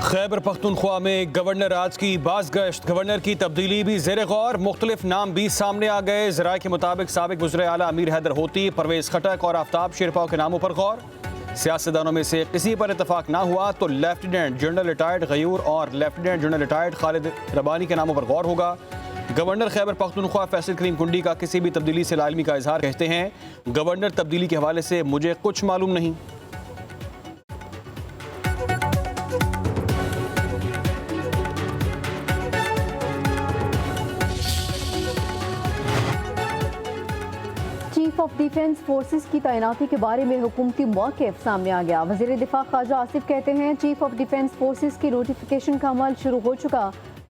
खैबर पख्तूनख्वा में गवर्नर राज की बाज़गश्त, गवर्नर की तब्दीली भी ज़ेर गौर, मुख्तलिफ नाम भी सामने आ गए। ज़राए के मुताबिक साबिक वज़ीर आला अमीर हैदर होती, परवेज़ खटक और आफ्ताब शेरपाव के नामों पर गौर। सियासतदानों में से किसी पर इतफाक ना हुआ तो लेफ्टिनेंट जनरल रिटायर्ड गयूर और लेफ्टिनेंट जनरल रिटायर्ड खालिद रबानी के नामों पर गौर होगा। गवर्नर खैबर पख्तूनख्वा फैसल करीम कुंडी का किसी भी तब्दीली से लाइलमी का इजहार, कहते हैं गवर्नर तब्दीली के हवाले से मुझे कुछ मालूम नहीं। चीफ ऑफ डिफेंस फोर्सेस की तैनाती के बारे में हुकूमती मौक़िफ़ सामने आ गया। वज़ीर दिफा ख्वाजा आसिफ कहते हैं चीफ ऑफ डिफेंस फोर्सेस की नोटिफिकेशन का अमल शुरू हो चुका।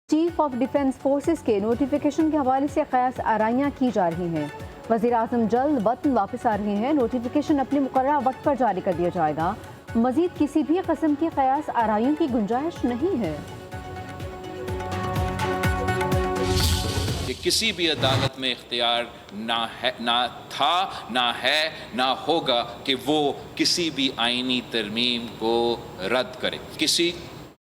चीफ ऑफ डिफेंस फोर्सेस के नोटिफिकेशन के हवाले से क़यास आराइयाँ की जा रही हैं। वज़ीर आज़म जल्द वतन वापस आ रहे हैं। नोटिफिकेशन अपने मुकर्ररा वक्त पर जारी कर दिया जाएगा। मज़ीद किसी भी किस्म की क़यास आराइयों की गुंजाइश नहीं है। कि किसी भी अदालत में इख्तियार ना था, ना है, ना होगा कि वो किसी भी आईनी तरमीम को रद्द करे। किसी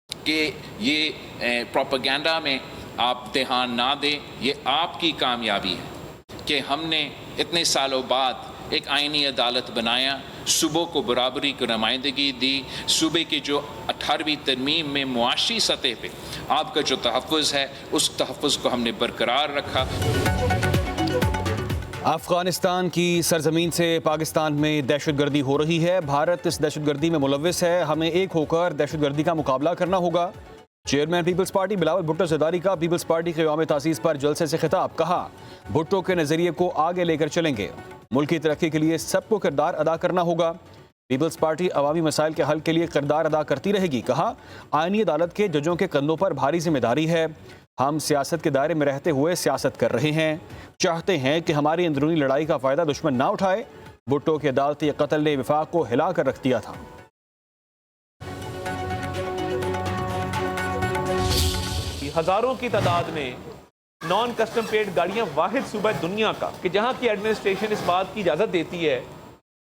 के ये प्रोपेगेंडा में आप ध्यान ना दें। ये आपकी कामयाबी है कि हमने इतने सालों बाद एक आईनी अदालत बनाया, सूबों को बराबरी की नुमाइंदगी दी। सूबे की जो 18वीं तरमीम में मुआशी सतह पे आपका जो तहफ़्फ़ुज़ है, उस तहफ़्फ़ुज़ को हमने बरकरार रखा। अफगानिस्तान की सरजमीन से पाकिस्तान में दहशतगर्दी हो रही है। भारत इस दहशतगर्दी में मुलव्विस है। हमें एक होकर दहशतगर्दी का मुकाबला करना होगा। Chairman Peoples Party Bilawal Bhutto Zardari का पीपल्स पार्टी के यौम तासीस पर जलसे से खिताब, कहा भुट्टो के नज़रिए को आगे लेकर चलेंगे। मुल्क की तरक्की के लिए सबको किरदार अदा करना होगा। पीपल्स पार्टी अवामी मसाइल के हल के लिए किरदार अदा करती रहेगी। कहा आईनी अदालत के जजों के कंधों पर भारी जिम्मेदारी है। हम सियासत के दायरे में रहते हुए सियासत कर रहे हैं। चाहते हैं कि हमारी अंदरूनी लड़ाई का फ़ायदा दुश्मन ना उठाए। भुट्टो के अदालती कत्ल ने विफाक को हिला कर रख दिया था। हजारों की तादाद में नॉन कस्टम पेड गाड़ियां वाहिद सूबा दुनिया का कि जहां की एडमिनिस्ट्रेशन इस बात की इजाज़त देती है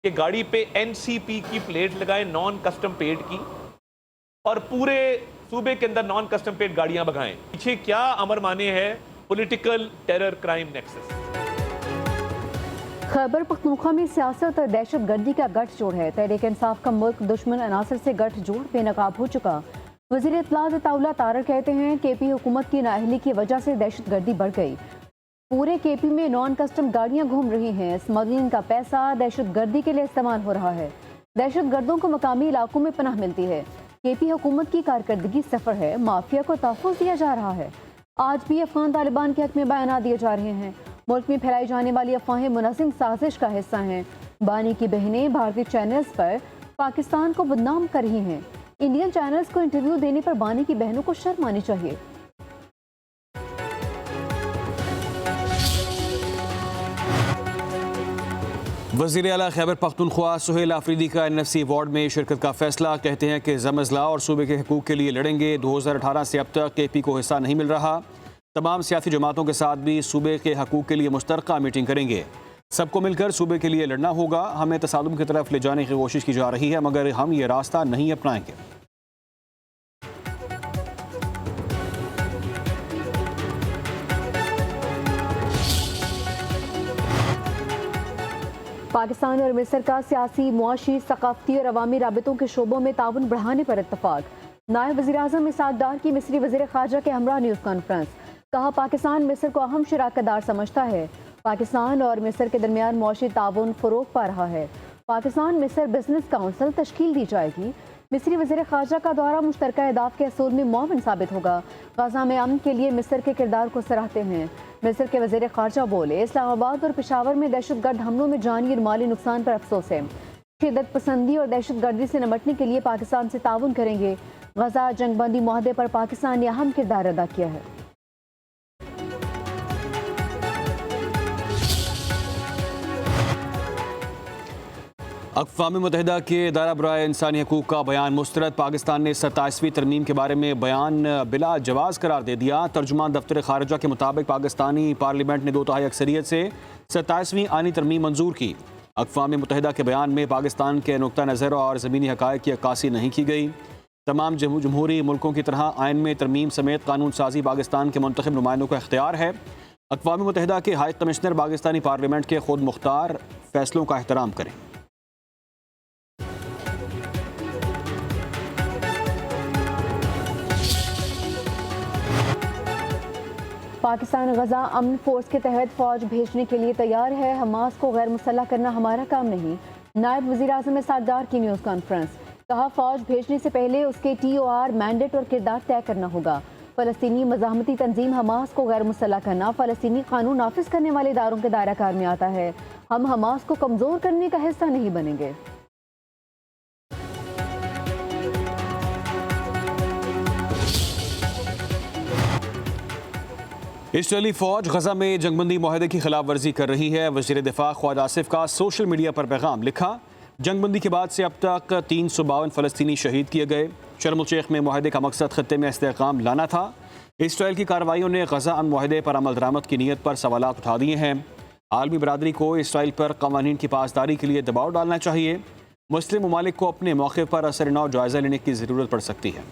कि गाड़ी पे NCP की प्लेट लगाएं, नॉन कस्टम पेड की, और पूरे सूबे के अंदर नॉन कस्टम पेड गाड़ियां भगाएं। पीछे क्या अमर माने है? Political terror crime nexus. Khyber Pakhtunkhwa में सियासत और दहशत गर्दी का गठजोड़ है। तहरीक इंसाफ का मुल्क दुश्मन अनासर से गठजोड़ बेनकाब हो चुका। वज़ीर इत्तलात अताउल्लाह तारक कहते हैं KP हुकूमत की नाअहली की वजह से दहशत गर्दी बढ़ गई। पूरे KP में नॉन कस्टम गाड़ियाँ घूम रही हैं। स्मगलिंग का पैसा दहशत गर्दी के लिए इस्तेमाल हो रहा है। दहशत गर्दों को मकामी इलाकों में पनाह मिलती है। KP हुकूमत की कारकर्दगी सफ़र है। माफिया को तहफ़्फ़ुज़ दिया जा रहा है। आज भी अफगान तालिबान के हक में बयान दिए जा रहे हैं। मुल्क में फैलाई जाने वाली अफवाहें मुनज़्ज़म साजिश का हिस्सा हैं। बानी की बहनें भारतीय चैनल्स पर पाकिस्तान को बदनाम कर रही हैं। इंडियन चैनल्स को इंटरव्यू देने पर बानी की बहनों को शर्म आनी चाहिए। वज़ीर आला खैबर पख्तूनख्वा सुहेल आफरीदी का NFC अवार्ड में शिरकत का फैसला, कहते हैं कि ज़म-अज़ला और सूबे के हकूक़ के लिए लड़ेंगे। 2018 से अब तक KP को हिस्सा नहीं मिल रहा। तमाम सियासी जमातों के साथ भी सूबे के हकूक़ के लिए मुश्तरका मीटिंग करेंगे। सबको मिलकर सूबे के लिए लड़ना होगा। हमें तसादुम की तरफ ले जाने की कोशिश की जा रही है, मगर हम ये रास्ता नहीं अपनाएंगे। पाकिस्तान और मिस्र का सियासी, मुआशी, सकाफती और अवामी राबितों के शोबों में ताउन बढ़ाने पर इत्तफाक। नायब वज़ीर आज़म इसहाक़ डार की मिस्री वज़ीर ख़ारजा के हमरा न्यूज़ कॉन्फ्रेंस, कहा पाकिस्तान मिस्र को अहम शराकतदार समझता है। पाकिस्तान और मिस्र के दरमियान मुआशी ताउन फ़रोग़ पा रहा है। पाकिस्तान मिस्र बिजनेस काउंसिल तश्कील दी जाएगी। मिस्री वज़ीर ख़ारजा का दौरा मुश्तरका अहदाफ़ के असूल में मुआविन साबित होगा। गज़ा में अमन के लिए मिस्र के किरदार को सराहते हैं। मिस्र के वज़ीर ख़ारजा बोले इस्लामाबाद और पेशावर में दहशतगर्द हमलों में जानी और माली नुकसान पर अफसोस है। शिद्दत पसंदी और दहशतगर्दी से निपटने के लिए पाकिस्तान से ताउन करेंगे। गज़ा जंगबंदी मुआहदे पर पाकिस्तान ने अहम किरदार अदा किया है। अक़वाम मुत्तहिदा के इदारा बराए इंसानी हकूक़ का बयान मुस्तरद। पाकिस्तान ने 27वीं तरमीम के बारे में बयान बिला जवाज़ करार दे दिया। तर्जुमान दफ्तर ख़ारजा के मुताबिक पाकिस्तानी पार्लियामेंट ने 2/3 अक्सरियत से 27वीं आनी तरमीम मंजूर की। अक़वाम मुत्तहिदा के बयान में पाकिस्तान के नुक्ता नज़र और ज़मीनी हक़ाइक़ की अक्कासी नहीं की गई। तमाम जमहूरी मुल्कों की तरह आइन में तरमीम समेत कानून साजी पाकिस्तान के मुंतखब नुमाइंदों का इख्तियार है। अक़वाम मुत्तहिदा के हाई कमिश्नर पाकिस्तानी पार्लियामेंट के खुद मुख्तार फैसलों का एहतराम करें। पाकिस्तान गजा अमन फोर्स के तहत फौज भेजने के लिए तैयार है। हमास को गैर मुसल्लह करना हमारा काम नहीं। नायब वज़ीर आज़म इसाक़ की न्यूज़ कॉन्फ्रेंस। कहा, फौज भेजने से पहले उसके TOR मैंडेट और किरदार तय करना होगा। फ़लस्तीनी मज़ाहमती तंजीम हमास को गैर मुसल्लह करना फ़लस्तीनी कानून नाफिज करने वाले इदारों के दायरा कार में आता है। हम हमास को कमज़ोर करने का हिस्सा नहीं बनेंगे। इसराइली फौज गजा में जंगबंदी मुआहदे की खिलाफ वर्जी कर रही है। वज़ीर दिफा ख्वाजा आसिफ का सोशल मीडिया पर पैगाम लिखा, जंगबंदी के बाद से अब तक 352 फ़लस्तीनी शहीद किए गए। शर्म शेख में मुआहदे का मकसद खत्ते में इस्तेहकाम लाना था। इसराइल की कार्रवाइयों ने गजा अमन मुआहदे पर अमल दरामद की नीयत पर सवालात उठा दिए हैं। आलमी बरादरी को इसराइल पर कवानीन की पासदारी के लिए दबाव डालना चाहिए। मुस्लिम ममालिक को अपने मौके पर असर-ए-नौ जायज़ा लेने की ज़रूरत पड़ सकती है।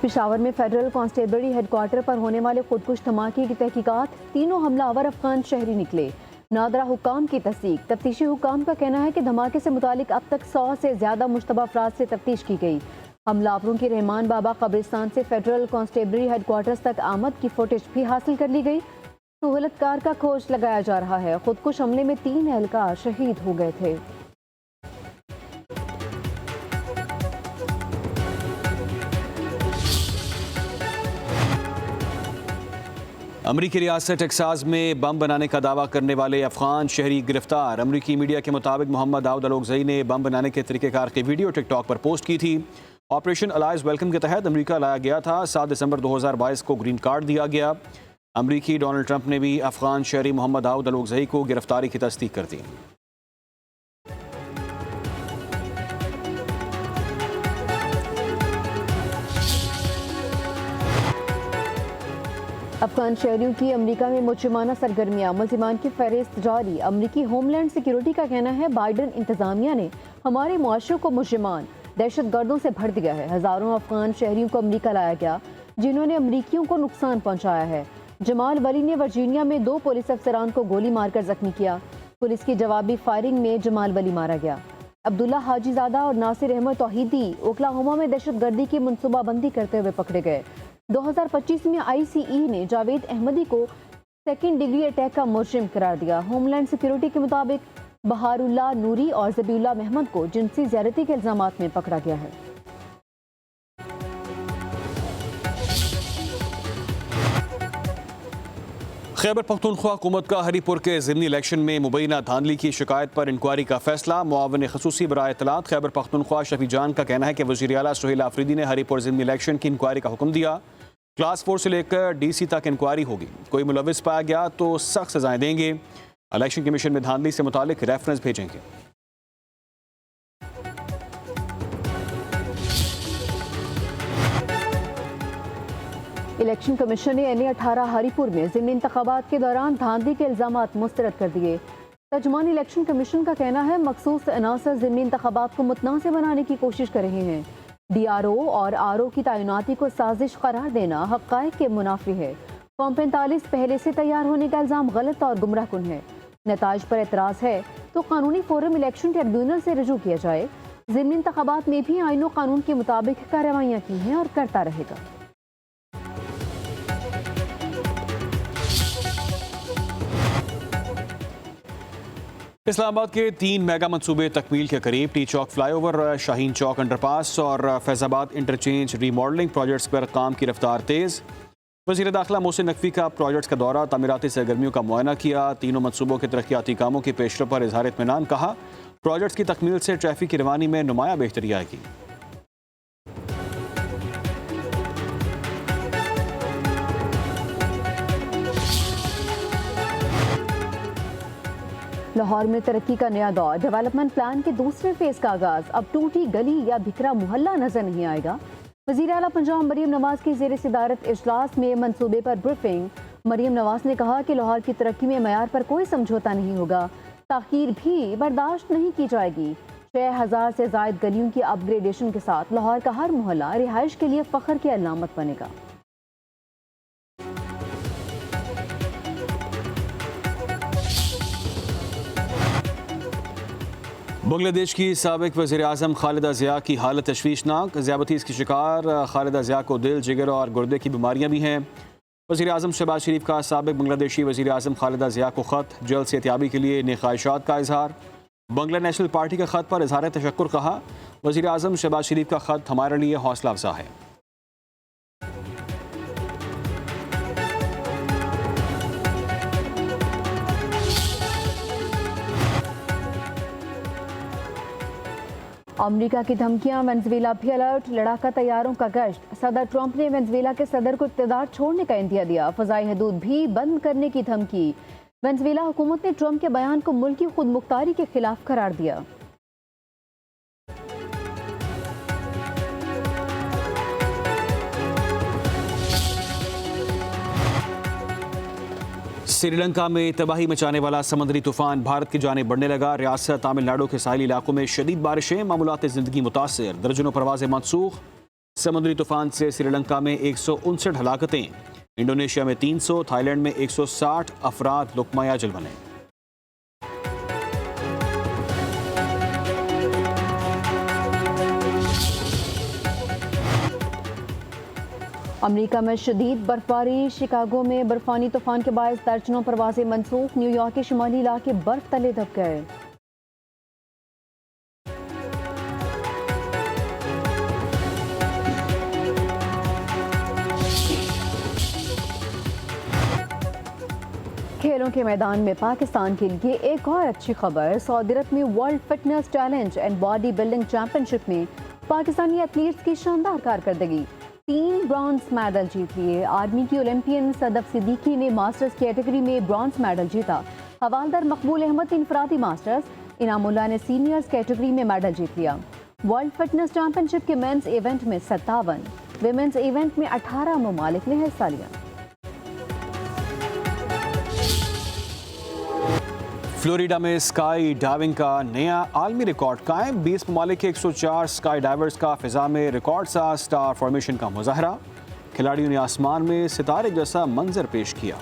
पेशावर में फेडरल कांस्टेबलरी हेडक्वार्टर पर होने वाले खुदकुश धमाके की तहकीकात। 3 हमलावर अफगान शहरी निकले। नादरा हुक्काम की तस्दीक। तफ्तीशी हुक्काम का कहना है कि धमाके से मुतालिक अब तक 100 से ज्यादा मुश्तबा अफराद से तफ्तीश की गई। हमलावरों की रहमान बाबा कब्रिस्तान से फेडरल कांस्टेबलरी हेडक्वार्टर्स तक आमद की फुटेज भी हासिल कर ली गई। सहूलतकार का खोज लगाया जा रहा है। खुदकुश हमले में 3 एहलकार शहीद हो गए थे। अमरीकी रियासत टेक्सास में बम बनाने का दावा करने वाले अफगान शहरी गिरफ्तार। अमरीकी मीडिया के मुताबिक मोहम्मद दाऊद अलोकज़ई ने बम बनाने के तरीक़ेकार की वीडियो टिकटॉक पर पोस्ट की थी। ऑपरेशन अलाइज वेलकम के तहत अमरीका लाया गया था। 7 दिसंबर 2022 को ग्रीन कार्ड दिया गया। अमरीकी डोनाल्ड ट्रंप ने भी अफगान शहरी मोहम्मद दाऊद अलोकज़ई को गिरफ्तारी की तस्दीक कर दी। अफगान शहरियों की अमेरिका में मुजरिमाना सरगर्मियां। मुलजिमान की फहरिस्त जारी। अमरीकी होमलैंड सिक्योरिटी का कहना है, बाइडन इंतजामिया ने हमारे मुआशरे को मुजरिमान दहशत गर्दों से भर दिया है। हजारों अफगान शहरियों को अमरीका लाया गया जिन्होंने अमरीकियों को नुकसान पहुंचाया है। जमाल वली ने वर्जीनिया में 2 पुलिस अफसरान को गोली मारकर जख्मी किया। पुलिस की जवाबी फायरिंग में जमाल वली मारा गया। अब्दुल्ला हाजीजादा और नासिर अहमद तौहीदी ओक्लाहोमा में दहशत गर्दी की मनसूबाबंदी करते हुए पकड़े गए। 2025 में ICE ने जावेद अहमदी को 2nd डिग्री अटैक का मुजरिम करार दिया। होमलैंड सिक्योरिटी के मुताबिक बहारुल्ला नूरी और ज़बीउल्लाह महमद को जिनसी ज़्यादती के इल्ज़ामात में पकड़ा गया है। खैबर पख्तूनख्वा हुकूमत का हरीपुर के ज़िमनी इलेक्शन में मुबैना धांधली की शिकायत पर इंक्वायरी का फैसला। मुआविन खसूसी बराए इत्तलात खैबर पख्तूनख्वा शफी जान का कहना है कि वज़ीर आला सुहेल आफरीदी ने हरीपुर ज़िमनी इलेक्शन की इंक्वायरी का हुक्म दिया। क्लास 4 से लेकर DC तक इंक्वायरी होगी। कोई मुलविस पाया गया तो सख्त सजाएं देंगे। इलेक्शन कमीशन में धांधली से मुतालिक रेफरेंस भेजेंगे। इलेक्शन कमीशन ने NA-18 हरीपुर में ज़िमनी इंतखाबात के दौरान धांधली के इल्ज़ामात मुस्तरद कर दिए। तर्जुमान इलेक्शन कमीशन का कहना है, मखसूस अनासर ज़िमनी इंतखाबात को मुतनाज़ बनाने की कोशिश कर रहे हैं। DRO और RO की तैनाती को साजिश करार देना हक़ाइक़ के मुनाफी है। फॉर्म 45 पहले से तैयार होने का इल्ज़ाम गलत और गुमराह कुन है। नताइज पर एतराज़ है तो कानूनी फोरम इलेक्शन ट्रिब्यूनल से रजू किया जाए। ज़िमनी इंतखाबात में भी आईन और कानून के मुताबिक कार्रवाइयाँ की हैं और करता रहेगा। इस्लामाबाद के 3 मेगा मंसूबे तकमील के करीब। टी चौक फ्लाईओवर, शाहीन चौक अंडरपास और फैज़ाबाद इंटरचेंज रीमॉडलिंग प्रोजेक्ट्स पर काम की रफ्तार तेज़। वज़ीर दाखिला मोहसिन नकवी का प्रोजेक्ट्स का दौरा, तामीराती सरगर्मियों का मुआयना किया। तीनों मंसूबों के तरक्याती कामों की पेशरफ पर इज़हार इत्मीनान। कहा, प्रोजेक्ट्स की तकमील से ट्रैफिक की रवानी में नुमाया बेहतरी आएगी। लाहौर में तरक्की का नया दौर। डेवलपमेंट प्लान के दूसरे फेज का आगाज। अब टूटी गली या बिखरा मोहल्ला नजर नहीं आएगा। वज़ीर आला पंजाब मरीम नवाज की ज़ेर सदारत इजलास में मंसूबे पर ब्रीफिंग। मरियम नवाज ने कहा कि लाहौर की तरक्की में मयार पर कोई समझौता नहीं होगा, ताखीर भी बर्दाश्त नहीं की जाएगी। 6000 से ज़ायद गलियों की अपग्रेडेशन के साथ लाहौर का हर मोहल्ला रिहाइश के लिए फख्र की अलामत बनेगा। बांग्लादेश की साबिक वज़ीर-ए-आज़म खालिदा ज़िया की हालत तशवीशनाक। ज़ियाबतीस की शिकार खालिदा ज़िया को दिल, जिगर और गुर्दे की बीमारियां भी हैं। वज़ीर-ए-आज़म शहबाज शरीफ का साबिक बांग्लादेशी वज़ीर-ए-आज़म खालिदा ज़िया को ख़त, जल्द सेहतियाबी के लिए नेक ख्वाहिशात का इजहार। बांग्ला नेशनल पार्टी के ख़त पर इजहार तशक्कुर कहा, वज़ीर-ए-आज़म शहबाज शरीफ का ख़त हमारे लिए हौसला अफजा है। अमेरिका की धमकियां, वेनेजुएला भी अलर्ट, लड़ाका तैयारों का गश्त। सदर ट्रंप ने वेनेजुएला के सदर को इक़्तिदार छोड़ने का इंदिया दिया, फ़ज़ाई हदूद भी बंद करने की धमकी। वेनेजुएला हुकूमत ने ट्रंप के बयान को मुल्की खुद मुख्तारी के खिलाफ करार दिया। श्रीलंका में तबाही मचाने वाला समुद्री तूफान भारत की जाने बढ़ने लगा। रियासत तमिलनाडु के साहिली इलाकों में शदीद बारिशें, मामूलात ज़िंदगी मुतासर, दर्जनों परवाज़ें मनसूख। समुद्री तूफान से श्रीलंका में 159 हलाकतें, इंडोनेशिया में 300, थाईलैंड में 160 अफराद लुकमाया जल बने। अमेरिका में शदीद बर्फबारी, शिकागो में बर्फानी तूफान के बायस दर्जनों परवाजें मनसूख, न्यूयॉर्क के शुमाली इलाके बर्फ तले दब गए। खेलों के मैदान में पाकिस्तान के लिए एक और अच्छी खबर। सऊदी अरब में world fitness challenge and body building championship में पाकिस्तानी एथलीट्स की शानदार कारकर्दगी, 3 ब्रॉन्ज मेडल जीत लिए। आर्मी की ओलंपियन सदफ सिद्दीकी ने मास्टर्स कैटेगरी में ब्रॉन्ज मेडल जीता। हवालदार मकबूल अहमद इनफरादी मास्टर्स, इनामुल्लाह ने सीनियर्स कैटेगरी में मेडल जीत लिया। वर्ल्ड फिटनेस चैंपियनशिप के मेंस इवेंट में 57, विमेंस इवेंट में 18 ममालिक ने हिस्सा लिया। फ्लोरिडा में स्काई डाइविंग का नया आलमी रिकॉर्ड कायम, 20 ममालिक के 104 स्काई डाइवर्स का फिजा में रिकॉर्ड सा स्टार फॉर्मेशन का मुजाहरा। खिलाड़ियों ने आसमान में सितारे जैसा मंजर पेश किया।